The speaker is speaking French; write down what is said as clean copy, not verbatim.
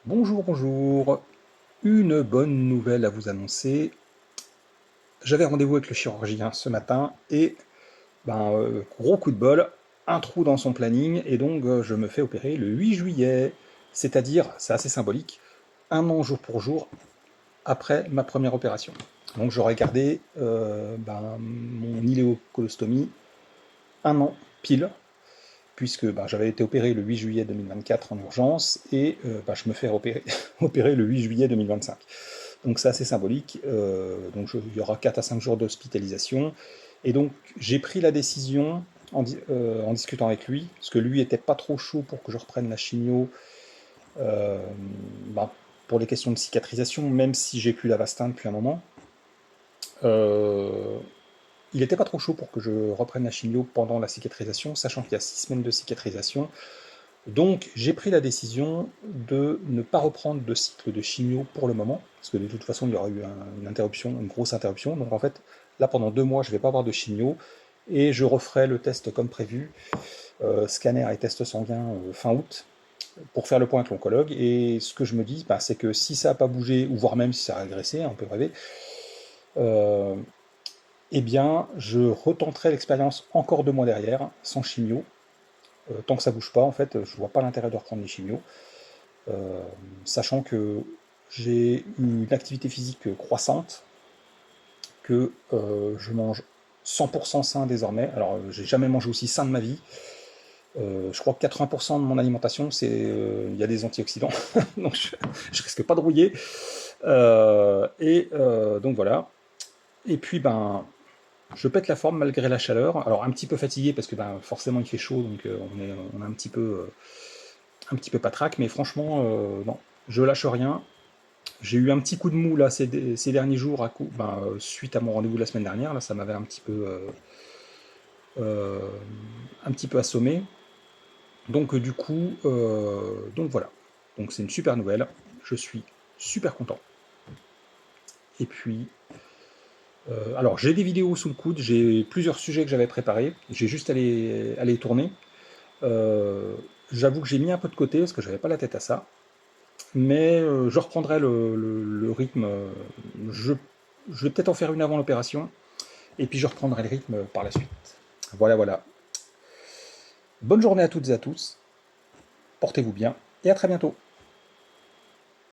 Bonjour, bonjour. Une bonne nouvelle à vous annoncer. J'avais rendez-vous avec le chirurgien ce matin et, gros coup de bol, un trou dans son planning et donc je me fais opérer le 8 juillet. C'est-à-dire, c'est assez symbolique, un an jour pour jour après ma première opération. Donc j'aurais gardé mon iléocolostomie un an pile, puisque j'avais été opéré le 8 juillet 2024 en urgence et je me fais opérer le 8 juillet 2025. Donc c'est assez symbolique. Il y aura 4 à 5 jours d'hospitalisation. Et donc j'ai pris la décision en discutant avec lui, parce que lui était pas trop chaud pour que je reprenne la chimio euh, pour les questions de cicatrisation, même si j'ai plus l'Avastin depuis un moment. Euh, il n'était pas trop chaud pour que je reprenne la chimio pendant la cicatrisation, sachant qu'il y a 6 semaines de cicatrisation. Donc j'ai pris la décision de ne pas reprendre de cycle de chimio pour le moment, parce que de toute façon il y aura eu une interruption, une grosse interruption. Donc en fait, là pendant 2 mois, je ne vais pas avoir de chimio, et je referai le test comme prévu, scanner et test sanguin fin août, pour faire le point avec l'oncologue. Et ce que je me dis, c'est que si ça n'a pas bougé, ou voire même si ça a régressé, on peut rêver, euh, eh bien je retenterai l'expérience encore 2 mois derrière, sans chimio. Tant que ça bouge pas, en fait, je vois pas l'intérêt de reprendre les chimios. Euh, Sachant que j'ai une activité physique croissante, que je mange 100% sain désormais. Alors, j'ai jamais mangé aussi sain de ma vie. Je crois que 80% de mon alimentation, il y a des antioxydants, donc je risque pas de rouiller. Donc voilà. Et puis, je pète la forme malgré la chaleur. Alors, un petit peu fatigué parce que forcément il fait chaud, donc on est un petit peu patraque, mais franchement, non, je lâche rien. J'ai eu un petit coup de mou là ces derniers jours suite à mon rendez-vous de la semaine dernière. Là, ça m'avait euh, un petit peu assommé. Donc du coup, donc voilà. Donc c'est une super nouvelle. Je suis super content. Et puis, alors j'ai des vidéos sous le coude. J'ai plusieurs sujets que j'avais préparés. J'ai juste à les tourner. Euh, J'avoue que j'ai mis un peu de côté parce que j'avais pas la tête à ça. Mais je reprendrai le rythme. Je, je vais peut-être en faire une avant l'opération, et puis je reprendrai le rythme par la suite. Voilà, voilà. Bonne journée à toutes et à tous, portez-vous bien, et à très bientôt.